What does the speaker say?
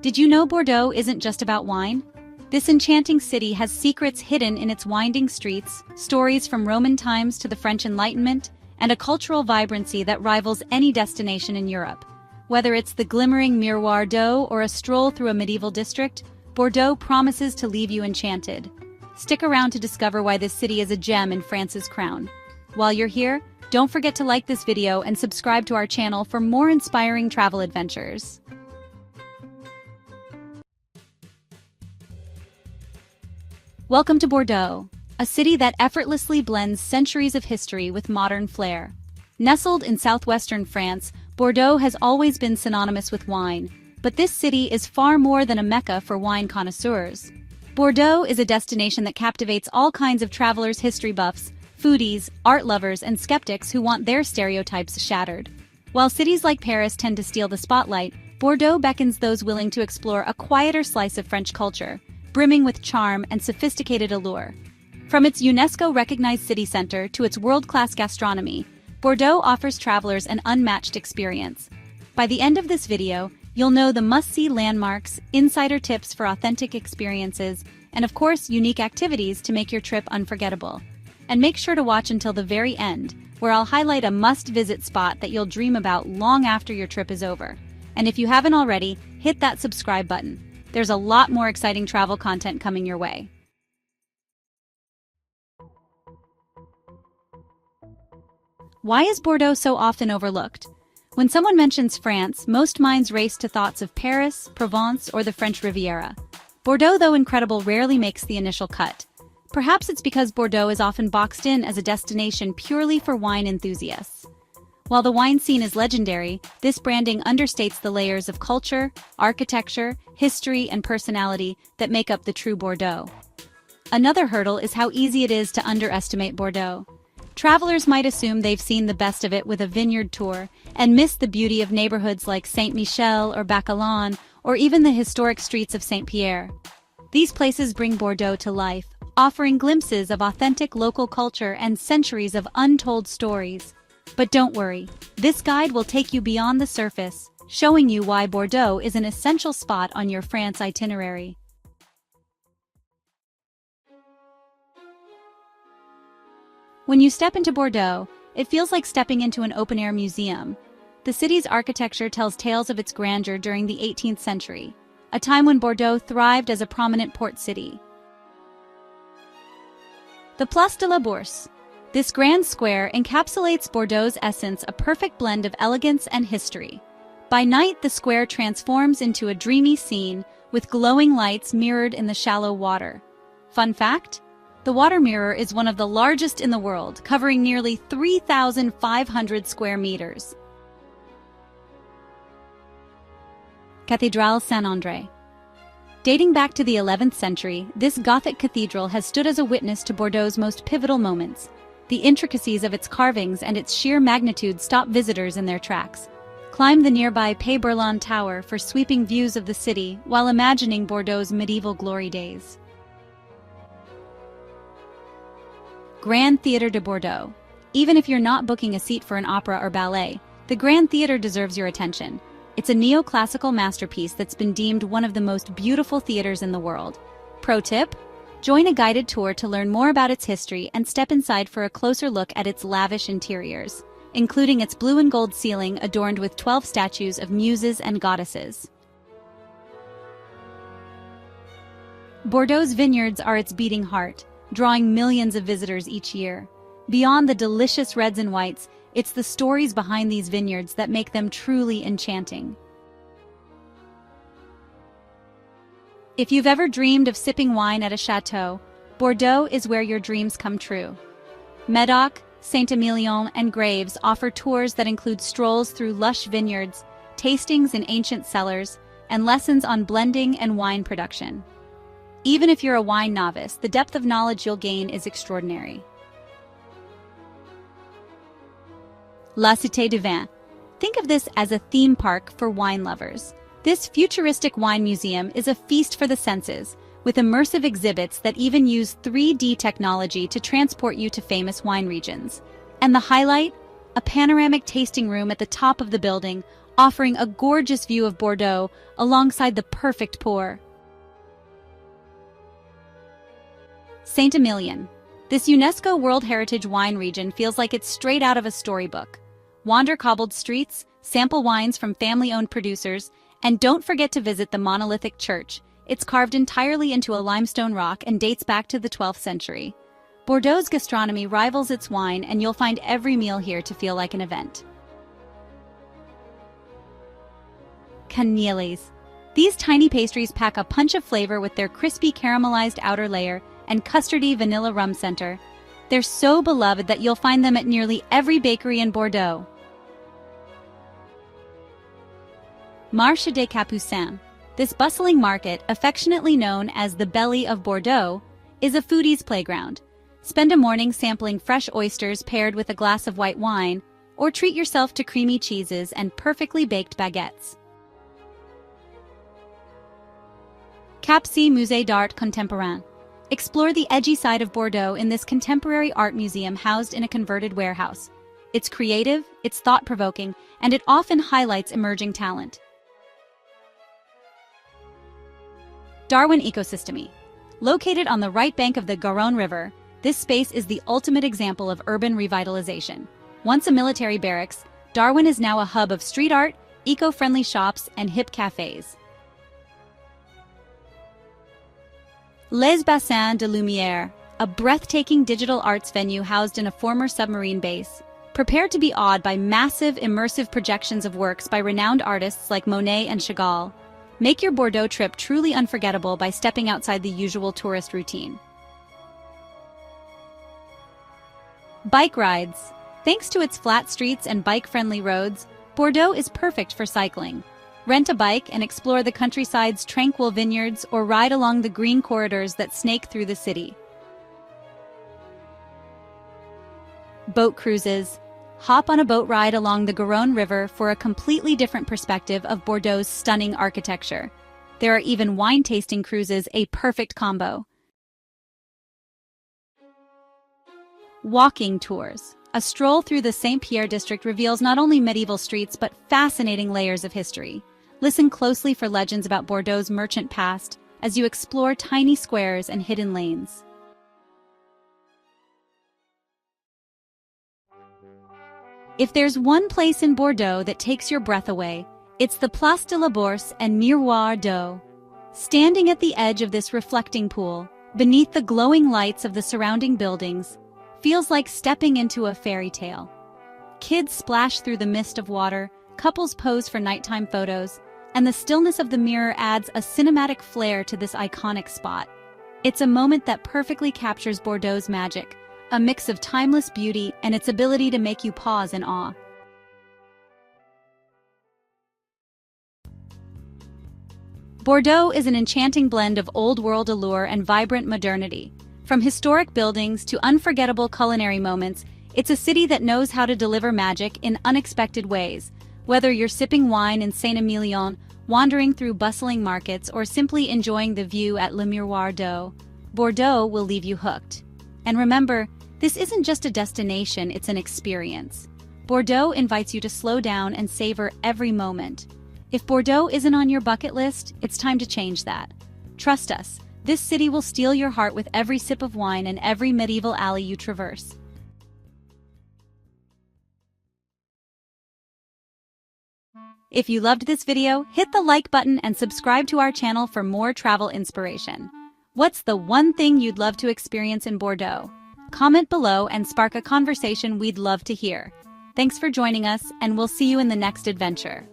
Did you know Bordeaux isn't just about wine? This enchanting city has secrets hidden in its winding streets, stories from Roman times to the French Enlightenment, and a cultural vibrancy that rivals any destination in Europe. Whether it's the glimmering miroir d'eau or a stroll through a medieval district, Bordeaux promises to leave you enchanted. Stick around to discover why this city is a gem in France's crown. While you're here, don't forget to like this video and subscribe to our channel for more inspiring travel adventures. Welcome to Bordeaux, a city that effortlessly blends centuries of history with modern flair. Nestled in southwestern France, Bordeaux has always been synonymous with wine, but this city is far more than a mecca for wine connoisseurs. Bordeaux is a destination that captivates all kinds of travelers, history buffs, foodies, art lovers, and skeptics who want their stereotypes shattered. While cities like Paris tend to steal the spotlight, Bordeaux beckons those willing to explore a quieter slice of French culture, brimming with charm and sophisticated allure. From its UNESCO-recognized city center to its world-class gastronomy, Bordeaux offers travelers an unmatched experience. By the end of this video, you'll know the must-see landmarks, insider tips for authentic experiences, and of course, unique activities to make your trip unforgettable. And make sure to watch until the very end, where I'll highlight a must-visit spot that you'll dream about long after your trip is over. And if you haven't already, hit that subscribe button. There's a lot more exciting travel content coming your way. Why is Bordeaux so often overlooked? When someone mentions France, most minds race to thoughts of Paris, Provence, or the French Riviera. Bordeaux, though incredible, rarely makes the initial cut. Perhaps it's because Bordeaux is often boxed in as a destination purely for wine enthusiasts. While the wine scene is legendary, this branding understates the layers of culture, architecture, history, and personality that make up the true Bordeaux. Another hurdle is how easy it is to underestimate Bordeaux. Travelers might assume they've seen the best of it with a vineyard tour and miss the beauty of neighborhoods like Saint-Michel or Bacalan, or even the historic streets of Saint-Pierre. These places bring Bordeaux to life, offering glimpses of authentic local culture and centuries of untold stories. But don't worry, this guide will take you beyond the surface, showing you why Bordeaux is an essential spot on your France itinerary. When you step into Bordeaux, it feels like stepping into an open-air museum. The city's architecture tells tales of its grandeur during the 18th century, a time when Bordeaux thrived as a prominent port city. The Place de la Bourse. This grand square encapsulates Bordeaux's essence, a perfect blend of elegance and history. By night, the square transforms into a dreamy scene with glowing lights mirrored in the shallow water. Fun fact? The water mirror is one of the largest in the world, covering nearly 3,500 square meters. Cathédrale Saint-André. Dating back to the 11th century, this Gothic cathedral has stood as a witness to Bordeaux's most pivotal moments. The intricacies of its carvings and its sheer magnitude stop visitors in their tracks. Climb the nearby Pays Berland Tower for sweeping views of the city while imagining Bordeaux's medieval glory days. Grand Theatre de Bordeaux. Even if you're not booking a seat for an opera or ballet, the Grand Theatre deserves your attention. It's a neoclassical masterpiece that's been deemed one of the most beautiful theaters in the world. Pro tip? Join a guided tour to learn more about its history and step inside for a closer look at its lavish interiors, including its blue and gold ceiling adorned with 12 statues of muses and goddesses. Bordeaux's vineyards are its beating heart, drawing millions of visitors each year. Beyond the delicious reds and whites, it's the stories behind these vineyards that make them truly enchanting. If you've ever dreamed of sipping wine at a chateau, Bordeaux is where your dreams come true. Médoc, Saint-Emilion, and Graves offer tours that include strolls through lush vineyards, tastings in ancient cellars, and lessons on blending and wine production. Even if you're a wine novice, the depth of knowledge you'll gain is extraordinary. La Cité du Vin. Think of this as a theme park for wine lovers. This futuristic wine museum is a feast for the senses, with immersive exhibits that even use 3D technology to transport you to famous wine regions. And the highlight? A panoramic tasting room at the top of the building, offering a gorgeous view of Bordeaux alongside the perfect pour. Saint-Emilion. This UNESCO World Heritage wine region feels like it's straight out of a storybook. Wander cobbled streets, sample wines from family-owned producers, and don't forget to visit the monolithic church. It's carved entirely into a limestone rock and dates back to the 12th century. Bordeaux's gastronomy rivals its wine, and you'll find every meal here to feel like an event. Canelés. These tiny pastries pack a punch of flavor with their crispy caramelized outer layer and custardy vanilla rum center. They're so beloved that you'll find them at nearly every bakery in Bordeaux. Marché des Capucins. This bustling market, affectionately known as the Belly of Bordeaux, is a foodie's playground. Spend a morning sampling fresh oysters paired with a glass of white wine, or treat yourself to creamy cheeses and perfectly baked baguettes. Capsi Musée d'Art Contemporain. Explore the edgy side of Bordeaux in this contemporary art museum housed in a converted warehouse. It's creative, it's thought-provoking, and it often highlights emerging talent. Darwin Ecosystemy. Located on the right bank of the Garonne River, this space is the ultimate example of urban revitalization. Once a military barracks, Darwin is now a hub of street art, eco-friendly shops, and hip cafes. Les Bassins de Lumière, a breathtaking digital arts venue housed in a former submarine base. Prepare to be awed by massive, immersive projections of works by renowned artists like Monet and Chagall. Make your Bordeaux trip truly unforgettable by stepping outside the usual tourist routine. Bike rides. Thanks to its flat streets and bike-friendly roads, Bordeaux is perfect for cycling. Rent a bike and explore the countryside's tranquil vineyards or ride along the green corridors that snake through the city. Boat cruises. Hop on a boat ride along the Garonne River for a completely different perspective of Bordeaux's stunning architecture. There are even wine-tasting cruises, a perfect combo. Walking tours. A stroll through the Saint-Pierre district reveals not only medieval streets but fascinating layers of history. Listen closely for legends about Bordeaux's merchant past as you explore tiny squares and hidden lanes. If there's one place in Bordeaux that takes your breath away, it's the Place de la Bourse and Miroir d'Eau. Standing at the edge of this reflecting pool, beneath the glowing lights of the surrounding buildings, feels like stepping into a fairy tale. Kids splash through the mist of water, couples pose for nighttime photos, and the stillness of the mirror adds a cinematic flair to this iconic spot. It's a moment that perfectly captures Bordeaux's magic, a mix of timeless beauty and its ability to make you pause in awe. Bordeaux is an enchanting blend of old-world allure and vibrant modernity. From historic buildings to unforgettable culinary moments, it's a city that knows how to deliver magic in unexpected ways. Whether you're sipping wine in Saint-Emilion, wandering through bustling markets, or simply enjoying the view at Le Miroir d'Eau, Bordeaux will leave you hooked. And remember, this isn't just a destination, it's an experience. Bordeaux invites you to slow down and savor every moment. If Bordeaux isn't on your bucket list, it's time to change that. Trust us, this city will steal your heart with every sip of wine and every medieval alley you traverse. If you loved this video, hit the like button and subscribe to our channel for more travel inspiration. What's the one thing you'd love to experience in Bordeaux? Comment below and spark a conversation we'd love to hear. Thanks for joining us, and we'll see you in the next adventure.